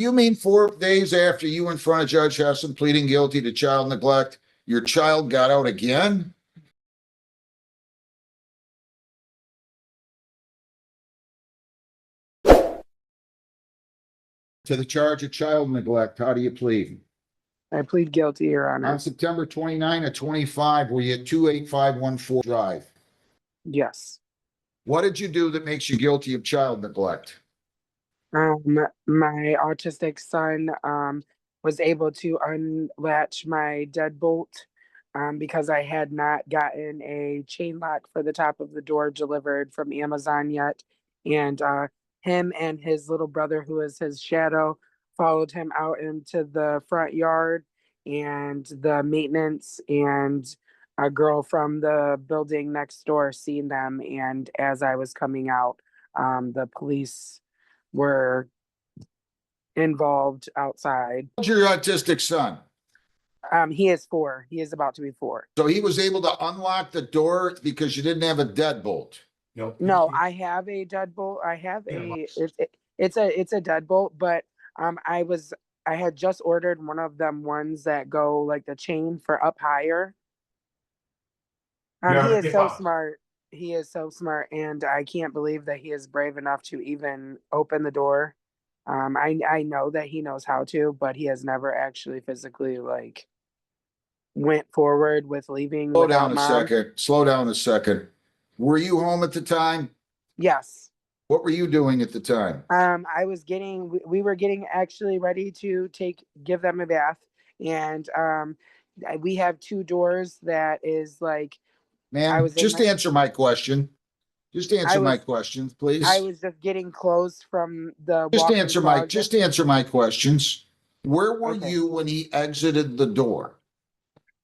You mean 4 days after you in front of Judge Hessen pleading guilty to child neglect, your child got out again? To the charge of child neglect, how do you plead? I plead guilty, Your Honor. On September 29 of 25, were you at 28514 Drive? Yes. What did you do that makes you guilty of child neglect? My autistic son was able to unlatch my deadbolt because I had not gotten a chain lock for the top of the door delivered from Amazon yet. And him and his little brother, who is his shadow, followed him out into the front yard, and the maintenance and a girl from the building next door seen them. And as I was coming out, the police were involved outside. How's your autistic son? He is 4. He is about to be 4. So he was able to unlock the door because you didn't have a deadbolt. No, I have a deadbolt. I have it's a deadbolt, but I had just ordered one of them ones that go like the chain for up higher. He is so smart. He is so smart, and I can't believe that he is brave enough to even open the door. I know that he knows how to, but he has never actually physically like went forward with leaving. Slow down a second. Were you home at the time? Yes. What were you doing at the time? We were getting actually ready to give them a bath, and we have 2 doors that is like. Ma'am, just answer my question. Just answer my questions, please. I was just getting clothes from the. Just answer my questions. Where were you when he exited the door?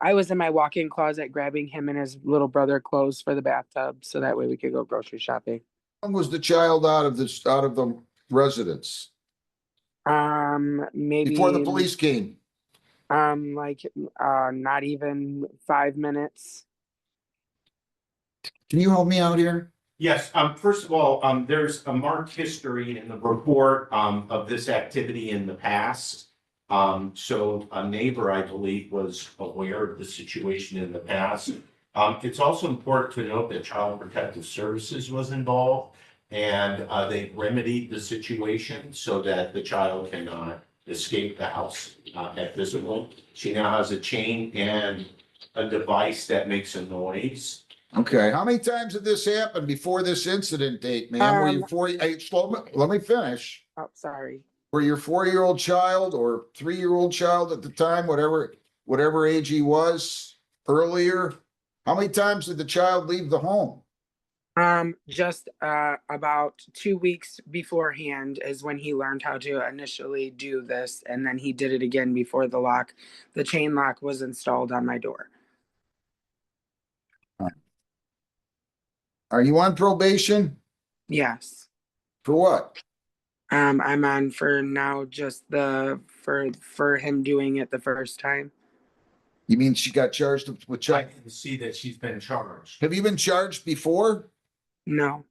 I was in my walk-in closet grabbing him and his little brother clothes for the bathtub, so that way we could go grocery shopping. When was the child out of the residence? Maybe before the police came. Not even 5 minutes. Can you help me out here? Yes. First of all, there's a marked history in the report of this activity in the past. So a neighbor, I believe, was aware of the situation in the past. It's also important to note that Child Protective Services was involved, and they remedied the situation so that the child cannot escape the house at this point. She now has a chain and a device that makes a noise. Okay. How many times did this happen before this incident date, ma'am? Were you let me finish. Oh, sorry. Were your 4-year-old child or 3-year-old child at the time, whatever age he was earlier? How many times did the child leave the home? Just about 2 weeks beforehand is when he learned how to initially do this, and then he did it again before the chain lock was installed on my door. Are you on probation? Yes. For what? I'm on for now just for him doing it the first time. You mean she got charged with child? I can see that she's been charged. Have you been charged before? No.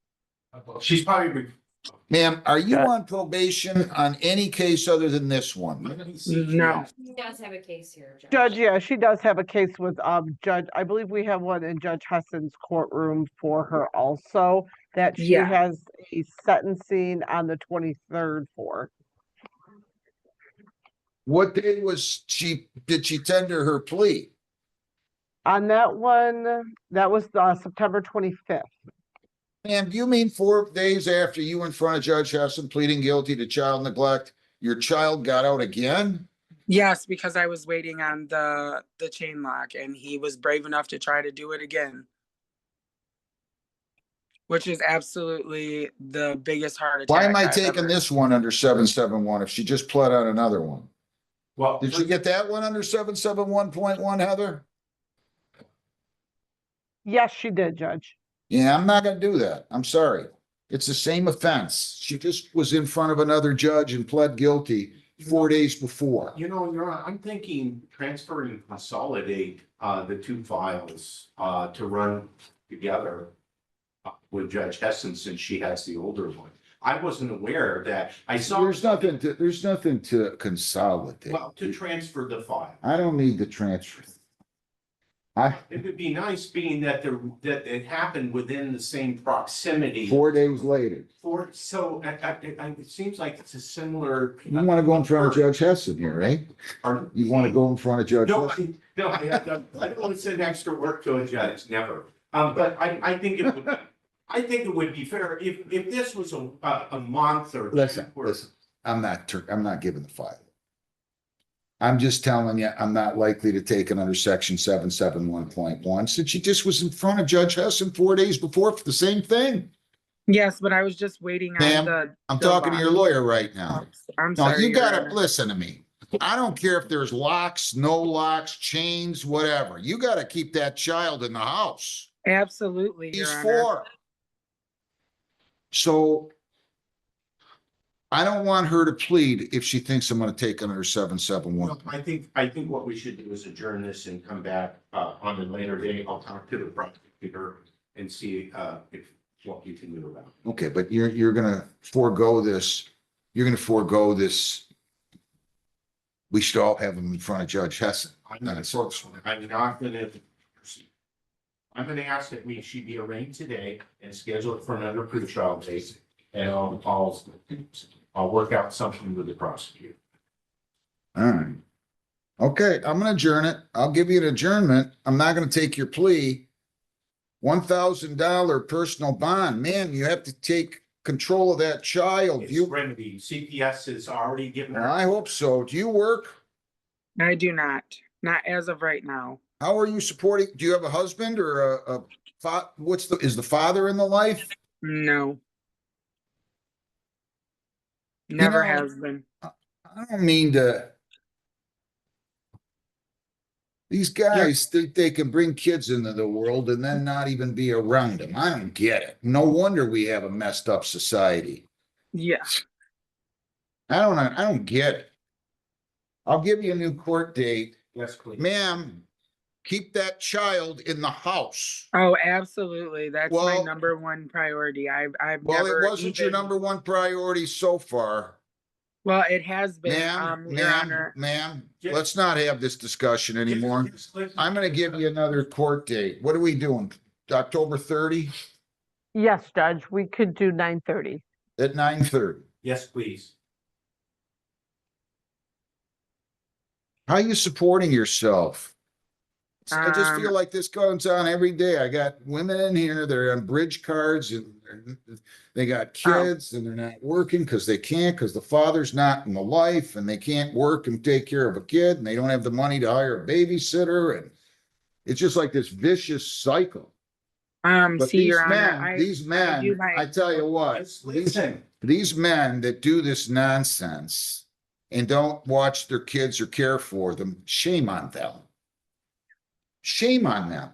She's probably. Ma'am, are you on probation on any case other than this one? No. She does have a case here, Judge. Judge, yeah, she does have a case with Judge. I believe we have one in Judge Hessen's courtroom for her also that she has a sentencing on the 23rd for. What day did she tender her plea? On that one, that was September 25th. Ma'am, do you mean 4 days after you in front of Judge Hessen pleading guilty to child neglect, your child got out again? Yes, because I was waiting on the chain lock, and he was brave enough to try to do it again. Which is absolutely the biggest heart attack. Why am I taking this one under 771 if she just pled on another one? Well, did you get that one under 771.1, Heather? Yes, she did, Judge. Yeah, I'm not going to do that. I'm sorry. It's the same offense. She just was in front of another judge and pled guilty 4 days before. You know, I'm thinking transfer and consolidate the 2 files to run together with Judge Hessen since she has the older one. I wasn't aware that I saw. There's nothing to consolidate. Well, to transfer the file. I don't need the transfer. It would be nice being that that it happened within the same proximity. 4 days later. It seems like it's a similar. You want to go in front of Judge Hessen here, right? Pardon? You want to go in front of Judge No, Hessen? I don't want to send extra work to a judge, never. But I think it would be fair if this was a month or. Listen, I'm not giving the file. I'm just telling you, I'm not likely to take it under section 771.1 since she just was in front of Judge Hessen 4 days before for the same thing. Yes, but I was just waiting Ma'am, on I'm the talking to your lock. lawyer right now. I'm No, sorry. you Your gotta Honor. listen to me. I don't care if there's locks, no locks, chains, whatever. You gotta keep that child in the house. Absolutely, He's Your Honor. 4. So I don't want her to plead if she thinks I'm gonna take it under 771. I think what we should do is adjourn this and come back on a later day. I'll talk to the prosecutor and see if what you can do about it. Okay, but you're gonna forego this. You're gonna forego this. We should all have him in front of Judge Hessen. I'm not gonna proceed. I'm gonna ask that she be arraigned today and scheduled for another pre-trial date. And I'll work out something with the prosecutor. All right. Okay, I'm gonna adjourn it. I'll give you an adjournment. I'm not gonna take your plea. $1,000 personal bond. Man, you have to take control of that child. It's You, remedy. CPS has already given her. I hope so. Do you work? I do not as of right now. How are you supporting? Do you have a husband or is the father in the life? No. Never know, has been. I don't mean to. These guys think they can bring kids into the world and then not even be around them. I don't get it. No wonder we have a messed up society. Yes. I don't get it. I'll give you a new court date. Yes, please. Ma'am, keep that child in the house. Oh, absolutely. That's my Well- number one priority. I've Well, never it wasn't your even- number one priority so far. Well, it has been, Ma'am, Your Honor. ma'am, let's not have this discussion anymore. Yes, please. I'm gonna give you another court date. What are we doing? October 30 Yes, Judge, we could do 9:30. at 9:30. Yes, please. How are you supporting yourself? I just feel like this goes on every day. I got women in here, they're on bridge cards and they got kids and they're not working because they can't, because the father's not in the life and they can't work and take care of a kid and they don't have the money to hire a babysitter. And it's just like this vicious cycle. But See, Your Honor, these men, do my- I tell you what, Listen. these men that do this nonsense and don't watch their kids or care for them, shame on them. Shame on them.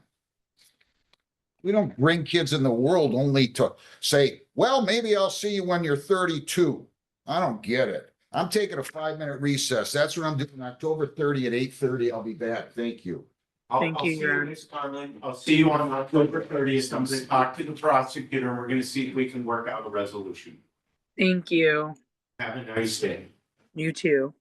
We don't bring kids in the world only to say, well, maybe I'll see you when you're 32. I don't get it. I'm taking a 5-minute recess. That's what I'm doing. October 30 at 8:30. I'll be back. Thank you. Thank I'll you, see Your you, Honor. Ms. Carlin. I'll see you on October 30th. I'm gonna talk to the prosecutor and we're gonna see if we can work out a resolution. Thank you. Have a nice day. You too.